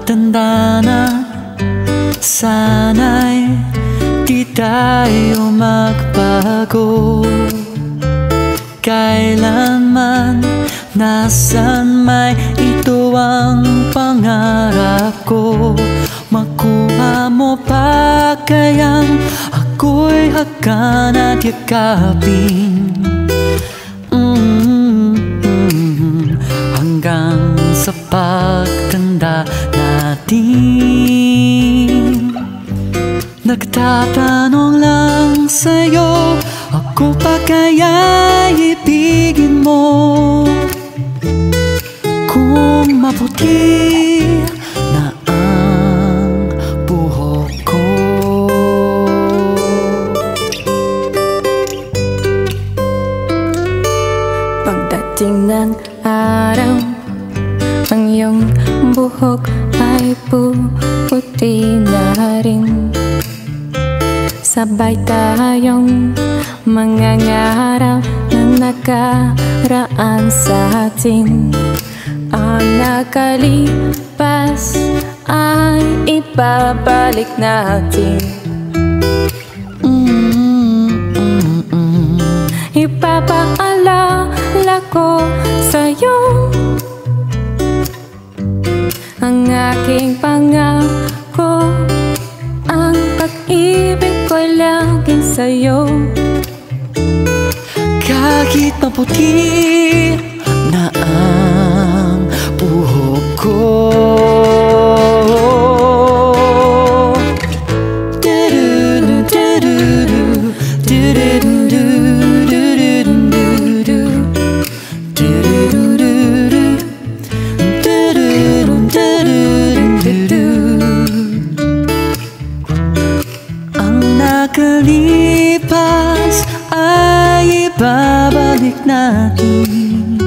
Pagtanda na, sana'y di tayo magbago. Kailanman, nasan may ito ang pangarap ko. Makuha mo pa kayang ako'y hagan at yakapin, hanggang sa pagtanda natin. Nagtatanong lang sa'yo, ako pa kaya ibigin mo? Kung maputi na ang buhok ko. Pagdating ng araw, ang iyong buhok ay puputi na rin. Sabay tayong mangangarap na nakaraan sa atin. Ang nakalipas ay ibabalik natin. Ipapaalala ko sa'yo ang aking pangako, ang pag-ibig ko'y laging sa'yo. Kahit maputi na ang buhok ko, nakalipas ay ibabalik natin.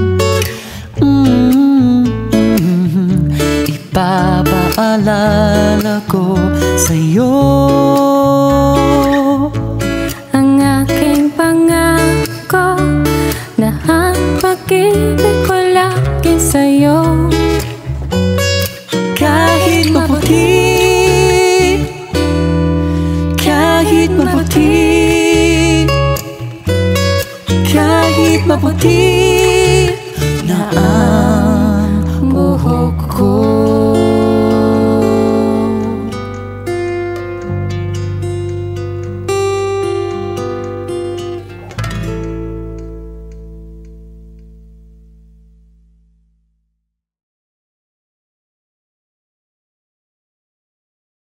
Ipapaalala ko sa'yo ang aking pangako, na ang pag-ibig ko lagi sa'yo. Kahit maputi, kahit maputi, kahit maputi na